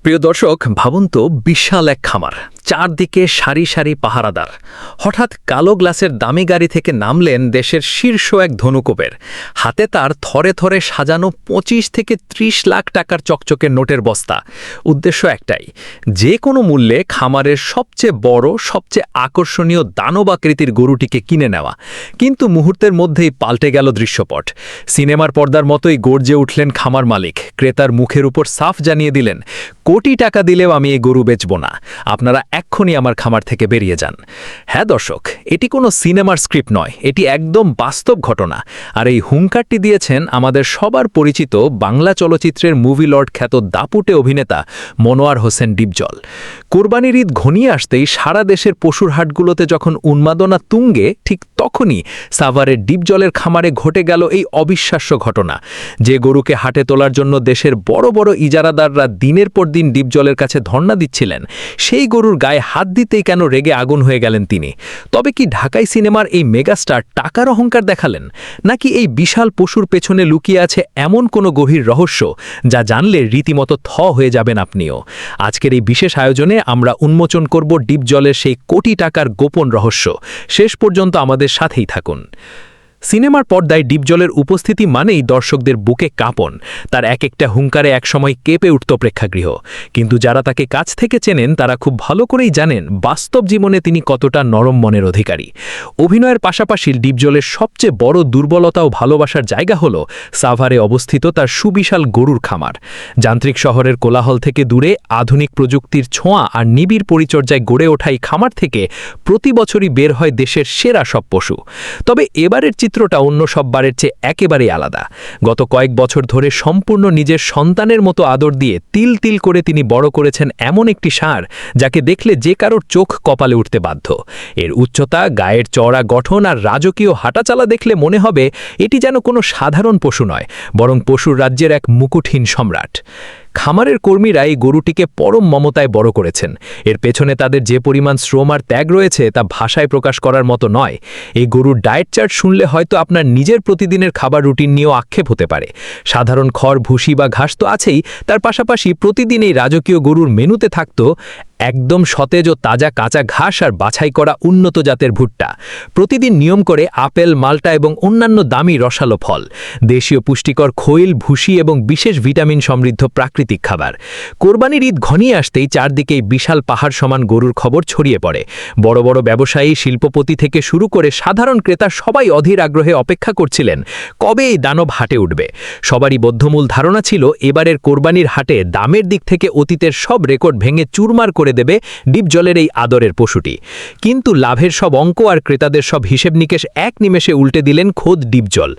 প্রিয় দর্শক, ভাবুন তো বিশাল এক খামার, চারদিকে সারি সারি পাহারাদার। হঠাৎ কালো গ্লাসের দামি গাড়ি থেকে নামলেন দেশের শীর্ষ এক ধনুকোপের। হাতে তার থরে থরে সাজানো 25 থেকে 30 লাখ টাকার চকচকে নোটের বস্তা। উদ্দেশ্য একটাই, যে কোনো মূল্যে খামারের সবচেয়ে বড়, সবচেয়ে আকর্ষণীয় দানবাকৃতির গরুটিকে কিনে নেওয়া। কিন্তু মুহূর্তের মধ্যেই পাল্টে গেল দৃশ্যপট। সিনেমার পর্দার মতোই গর্জে উঠলেন খামার মালিক। ক্রেতার মুখের উপর সাফ জানিয়ে দিলেন, কোটি টাকা দিলেও আমি এই গরু বেচব না, আপনারা এক্ষুনি আমার খামার থেকে বেরিয়ে যান। হ্যাঁ দর্শক, এটি কোনো সিনেমার স্ক্রিপ্ট নয়, এটি একদম বাস্তব ঘটনা। আর এই হুঙ্কারটি দিয়েছেন আমাদের সবার পরিচিত বাংলা চলচ্চিত্রের মুভি লর্ড খ্যাত দাপুটে অভিনেতা মনোয়ার হোসেন ডিপজল। কোরবানির ঈদ ঘনিয়ে আসতেই সারা দেশের পশুর হাটগুলোতে যখন উন্মাদনা তুঙ্গে, ঠিক তখনই সাভারের ডিপজলের খামারে ঘটে গেল এই অবিশ্বাস্য ঘটনা। যে গরুকে হাটে তোলার জন্য দেশের বড় বড় ইজারাদাররা দিনের পর দিন ডিপজলের কাছে ধর্ণা দিচ্ছিলেন, সেই গরুর গায়ে হাত দিতেই কেন রেগে আগুন হয়ে গেলেন তিনি? তবে কি ঢাকাই সিনেমার এই মেগাস্টার টাকার অহংকার দেখালেন, নাকি এই বিশাল পশুর পেছনে লুকিয়ে আছে এমন কোনো গভীর রহস্য যা জানলে রীতিমতো থ হয়ে যাবেন আপনিও? আজকের এই বিশেষ আয়োজনে আমরা উন্মোচন করব ডিপজলের সেই কোটি টাকার গোপন রহস্য। শেষ পর্যন্ত আমাদের সাথেই থাকুন। সিনেমার পর্দায় ডিপজলের উপস্থিতি মানেই দর্শকদের বুকে কাঁপন। তার এক একটা হুঙ্কারে একসময় কেঁপে উঠত প্রেক্ষাগৃহ। কিন্তু যারা তাকে কাছ থেকে চেনেন তারা খুব ভালো করেই জানেন বাস্তব জীবনে তিনি কতটা নরম মনের অধিকারী। অভিনয়ের পাশাপাশি ডিপজলের সবচেয়ে বড় দুর্বলতা ও ভালোবাসার জায়গা হল সাভারে অবস্থিত তার সুবিশাল গরুর খামার। যান্ত্রিক শহরের কোলাহল থেকে দূরে আধুনিক প্রযুক্তির ছোঁয়া আর নিবিড় পরিচর্যায় গড়ে ওঠা এই খামার থেকে প্রতি বছরই বের হয় দেশের সেরা সব পশু। তবে এবারের চিত্রটা অন্য সব বারের চেয়ে একেবারেই আলাদা। গত কয়েক বছর ধরে সম্পূর্ণ নিজের সন্তানের মতো আদর দিয়ে তিল তিল করে তিনি বড় করেছেন এমন একটি ষাঁড় যাকে দেখলে যে কারোর চোখ কপালে উঠতে বাধ্য। এর উচ্চতা, গায়ের চওড়া গঠন আর রাজকীয় হাঁটাচালা দেখলে মনে হবে এটি যেন কোনো সাধারণ পশু নয়, বরং পশুর রাজ্যের এক মুকুটহীন সম্রাট। খামারের কর্মীরা এই গরুটিকে পরম মমতায় বড় করেছেন। এর পেছনে তাদের যে পরিমাণ শ্রম আর ত্যাগ রয়েছে তা ভাষায় প্রকাশ করার মতো নয়। এই গরুর ডায়েট চার্ট শুনলে হয়তো আপনার নিজের প্রতিদিনের খাবার রুটিন নিয়েও আক্ষেপ হতে পারে। সাধারণ খড়, ভুসি বা ঘাস তো আছেই, তার পাশাপাশি প্রতিদিন এই রাজকীয় গরুর মেনুতে থাকত একদম সতেজ ও তাজা কাঁচা ঘাস আর বাছাই করা উন্নত জাতের ভুট্টা। প্রতিদিন নিয়ম করে আপেল, মাল্টা এবং অন্যান্য দামি রসালো ফল, দেশীয় পুষ্টিকর খৈল, ভুসি এবং বিশেষ ভিটামিন সমৃদ্ধ প্রাকৃতিক খাবার। কোরবানির ঈদ ঘনিয়ে আসতেই চারদিকেই বিশাল পাহাড় সমান গরুর খবর ছড়িয়ে পড়ে। বড় বড় ব্যবসায়ী, শিল্পপতি থেকে শুরু করে সাধারণ ক্রেতা সবাই অধীর আগ্রহে অপেক্ষা করছিলেন কবে এই দানব হাটে উঠবে। সবারই বদ্ধমূল ধারণা ছিল এবারের কোরবানির হাটে দামের দিক থেকে অতীতের সব রেকর্ড ভেঙে চুরমার করে দেবে ডিপজলের এই আদরের পশুটি। কিন্তু লাভের সব অঙ্ক আর ক্রেতাদের সব হিসেব নিকেশ এক নিমেষে উল্টে দিলেন খোদ ডিপজল।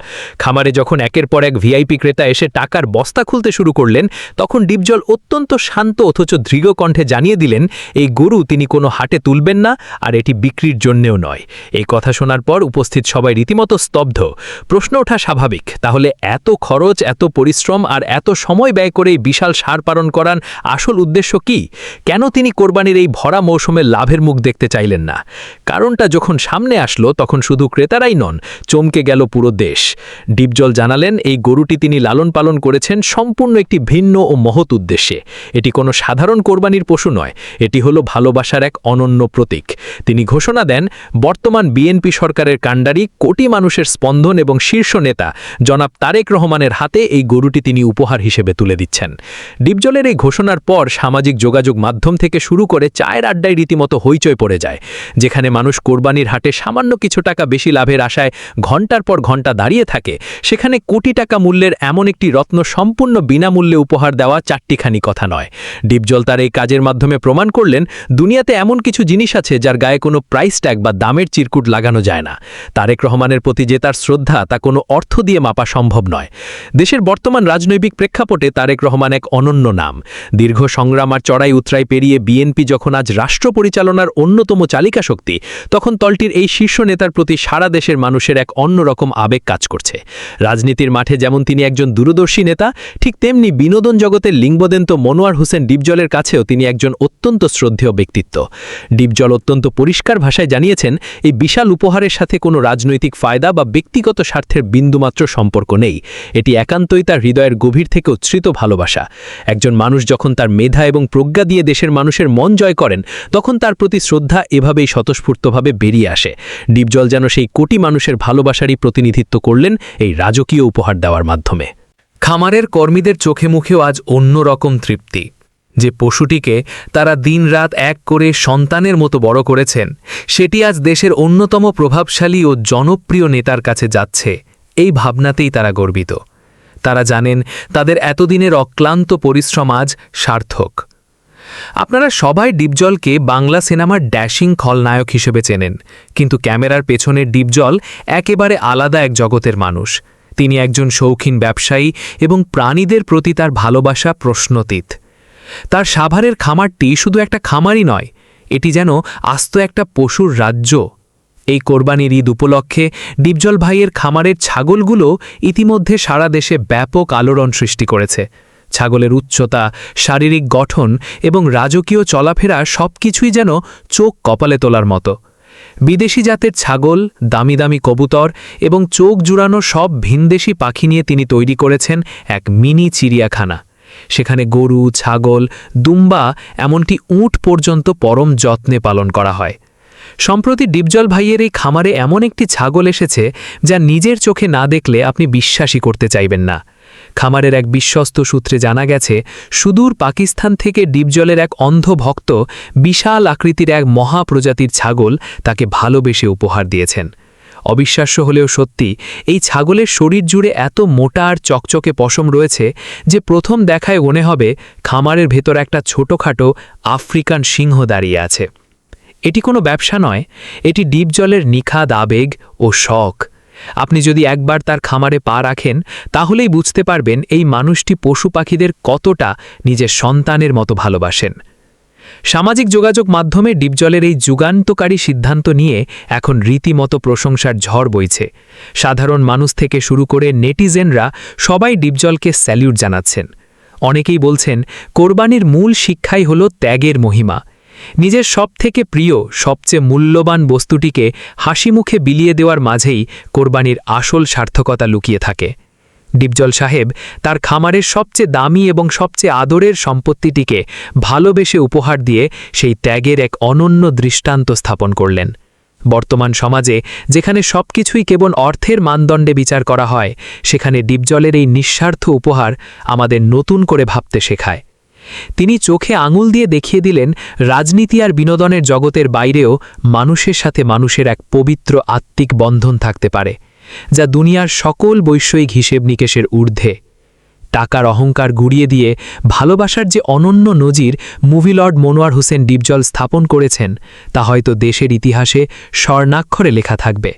খামারে যখন একের পর এক ভিআইপি ক্রেতা এসে টাকার বস্তা খুলতে শুরু করলেন, তখন ডিপজল অত্যন্ত শান্ত অথচ দৃঢ় কণ্ঠে জানিয়ে দিলেন এই গরু তিনি কোনো হাটে তুলবেন না, আর এটি বিক্রির জন্যেও নয়। এই কথা শোনার পর উপস্থিত সবাই রীতিমতো স্তব্ধ। প্রশ্ন ওঠা স্বাভাবিক, তাহলে এত খরচ, এত পরিশ্রম আর এত সময় ব্যয় করে এই বিশাল ষাঁড় পালন করার আসল উদ্দেশ্য কি? কেন তিনি কোরবানির এই ভরা মৌসুমে লাভের মুখ দেখতে চাইলেন না? কারণটা যখন সামনে আসলো তখন শুধু ক্রেতারাই নন, চমকে গেল পুরো দেশ। ডিপজল জানালেন এই গরুটি তিনি লালন পালন করেছেন সম্পূর্ণ একটি ভিন্ন ও মহৎ উদ্দেশ্যে। এটি কোনো সাধারণ কোরবানির পশু নয়, এটি হলো ভালোবাসার এক অনন্য প্রতীক। তিনি ঘোষণা দেন বর্তমান বিএনপি সরকারের কাণ্ডারি, কোটি মানুষের স্পন্দন এবং শীর্ষ নেতা জনাব তারেক রহমানের হাতে এই গরুটি তিনি উপহার হিসেবে তুলে দিচ্ছেন। ডিপজলের এই ঘোষণার পর সামাজিক যোগাযোগ মাধ্যম থেকে শুরু করে চায়ের আড্ডায় রীতিমতো হইচই পড়ে যায়। যেখানে মানুষ কোরবানির হাটে সামান্য কিছু টাকা বেশি লাভের আশায় ঘন্টার পর ঘন্টা দাঁড়িয়ে থাকে, সেখানে কোটি টাকা মূল্যের এমন একটি রত্ন সম্পূর্ণ বিনামূল্যে উপহার দেওয়া চারটিখানি কথা নয়। ডিপজল তার এই কাজের মাধ্যমে প্রমাণ করলেন দুনিয়াতে এমন কিছু জিনিস আছে যার গায়ে কোনো প্রাইস ট্যাগ বা দামের চিরকুট লাগানো যায় না। তারেক রহমানের প্রতি যে তার শ্রদ্ধা তা কোনো অর্থ দিয়ে মাপা সম্ভব নয়। দেশের বর্তমান রাজনৈতিক প্রেক্ষাপটে তারেক রহমান এক অনন্য নাম। দীর্ঘ সংগ্রাম আর চড়াই উতরাই পেরিয়ে বিএনপি যখন আজ রাষ্ট্র পরিচালনার অন্যতম চালিকা শক্তি, তখন দলটির এই শীর্ষ নেতার প্রতি সারা দেশের মানুষের এক অন্যরকম আবেগ কাজ করছে। রাজনীতির মাঠে যেমন তিনি একজন দূরদর্শী নেতা, ঠিক তেমনি বিনোদন জগতের লিঙ্গদেন্ত মনোয়ার হোসেন ডিপজলের কাছেও তিনি একজন অত্যন্ত শ্রদ্ধেয় ব্যক্তিত্ব। ডিপজল অত্যন্ত পরিষ্কার ভাষায় জানিয়েছেন, এই বিশাল উপহারের সাথে কোনো রাজনৈতিক ফায়দা বা ব্যক্তিগত স্বার্থের বিন্দুমাত্র সম্পর্ক নেই। এটি একান্তই তার হৃদয়ের গভীর থেকে উচ্ছ্রিত ভালোবাসা। একজন মানুষ যখন তার মেধা এবং প্রজ্ঞা দিয়ে দেশের মানুষের মন জয় করেন, তখন তার প্রতি শ্রদ্ধা এভাবেই স্বতঃস্ফূর্তভাবে বেরিয়ে আসে। ডিপজল যেন সেই কোটি মানুষের ভালোবাসারই প্রতিনিধিত্ব করলেন এই রাজকীয় উপহার দেওয়ার মাধ্যমে। খামারের কর্মীদের চোখে মুখেও আজ অন্যরকম তৃপ্তি। যে পশুটিকে তারা দিনরাত এক করে সন্তানের মতো বড় করেছেন, সেটি আজ দেশের অন্যতম প্রভাবশালী ও জনপ্রিয় নেতার কাছে যাচ্ছে, এই ভাবনাতেই তারা গর্বিত। তারা জানেন তাদের এতদিনের অক্লান্ত পরিশ্রম আজ সার্থক। আপনারা সবাই ডিপজলকে বাংলা সিনেমার ড্যাশিং খলনায়ক হিসেবে চেনেন, কিন্তু ক্যামেরার পেছনের ডিপজল একেবারে আলাদা এক জগতের মানুষ। তিনি একজন শৌখিন ব্যবসায়ী এবং প্রাণীদের প্রতি তার ভালোবাসা প্রশ্নতীত। তার সাভারের খামারটি শুধু একটা খামারই নয়, এটি যেন আস্ত একটা পশুর রাজ্য। এই কোরবানির ঈদ উপলক্ষে ডিপজল ভাইয়ের খামারের ছাগলগুলো ইতিমধ্যে সারা দেশে ব্যাপক আলোড়ন সৃষ্টি করেছে। ছাগলের উচ্চতা, শারীরিক গঠন এবং রাজকীয় চলাফেরা সবকিছুই যেন চোখ কপালে তোলার মতো। বিদেশি জাতের ছাগল, দামি দামি কবুতর এবং চোখ জুড়ানো সব ভিনদেশি পাখি নিয়ে তিনি তৈরি করেছেন এক মিনি চিড়িয়াখানা। সেখানে গরু, ছাগল, দুম্বা, এমনকি উট পর্যন্ত পরম যত্নে পালন করা হয়। সম্প্রতি ডিপজল ভাইয়ের এই খামারে এমন একটি ছাগল এসেছে যা নিজের চোখে না দেখলে আপনি বিশ্বাসই করতে চাইবেন না। খামারের এক বিশ্বস্ত সূত্রে জানা গেছে, সুদূর পাকিস্তান থেকে ডিপজলের এক অন্ধ ভক্ত বিশাল আকৃতির এক মহাপ্রজাতির ছাগল তাকে ভালোবেসে উপহার দিয়েছেন। অবিশ্বাস্য হলেও সত্যি, এই ছাগলের শরীর জুড়ে এত মোটা আর চকচকে পশম রয়েছে যে প্রথম দেখায় মনে হবে খামারের ভেতর একটা ছোটখাটো আফ্রিকান সিংহ দাঁড়িয়ে আছে। এটি কোনো ব্যবসা নয়, এটি ডিপজলের নিখাদ আবেগ ও শখ। আপনি যদি একবার তার খামারে পা রাখেন, তাহলেই বুঝতে পারবেন এই মানুষটি পশু পাখিদের কতটা নিজের সন্তানের মতো ভালোবাসেন। সামাজিক যোগাযোগ মাধ্যমে ডিপজলের এই যুগান্তকারী সিদ্ধান্ত নিয়ে এখন রীতিমতো প্রশংসার ঝড় বইছে। সাধারণ মানুষ থেকে শুরু করে নেটিজেনরা সবাই ডিপজলকে স্যালিউট জানাচ্ছেন। অনেকেই বলছেন, কোরবানির মূল শিক্ষাই হল ত্যাগের মহিমা। নিজের সবথেকে প্রিয়, সবচেয়ে মূল্যবান বস্তুটিকে হাসিমুখে বিলিয়ে দেওয়ার মাঝেই কোরবানির আসল সার্থকতা লুকিয়ে থাকে। ডিপজল সাহেব তার খামারের সবচেয়ে দামি এবং সবচেয়ে আদরের সম্পত্তিটিকে ভালোবেসে উপহার দিয়ে সেই ত্যাগের এক অনন্য দৃষ্টান্ত স্থাপন করলেন। বর্তমান সমাজে যেখানে সবকিছুই কেবল অর্থের মানদণ্ডে বিচার করা হয়, সেখানে ডিপজলের এই নিঃস্বার্থ উপহার আমাদের নতুন করে ভাবতে শেখায়। তিনি চোখে আঙুল দিয়ে দেখিয়ে দিলেন, রাজনীতি আর বিনোদনের জগতের বাইরেও মানুষের সাথে মানুষের এক পবিত্র আত্মিক বন্ধন থাকতে পারে, যা দুনিয়ার সকল বৈষয়িক হিসেব নিকেশের ঊর্ধ্বে। টাকার অহংকার গুড়িয়ে দিয়ে ভালোবাসার যে অনন্য নজির মুভি লর্ড মনোয়ার হোসেন ডিপজল স্থাপন করেছেন, তা হয়তো দেশের ইতিহাসে স্বর্ণাক্ষরে লেখা থাকবে।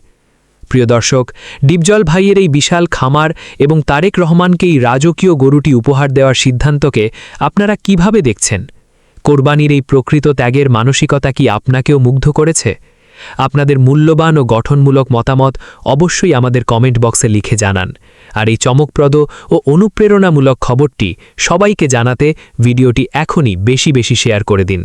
প্রিয় দর্শক, ডিপজল ভাইয়ের এই বিশাল খামার এবং তারেক রহমানকে এই রাজকীয় গরুটি উপহার দেওয়ার সিদ্ধান্তকে আপনারা কিভাবে দেখছেন? কোরবানির এই প্রকৃত ত্যাগের মানসিকতা কি আপনাকেও মুগ্ধ করেছে? আপনাদের মূল্যবান ও গঠনমূলক মতামত অবশ্যই আমাদের কমেন্ট বক্সে লিখে জানান। আর এই চমকপ্রদ ও অনুপ্রেরণামূলক খবরটি সবাইকে জানাতে ভিডিওটি এখনই বেশি বেশি শেয়ার করে দিন।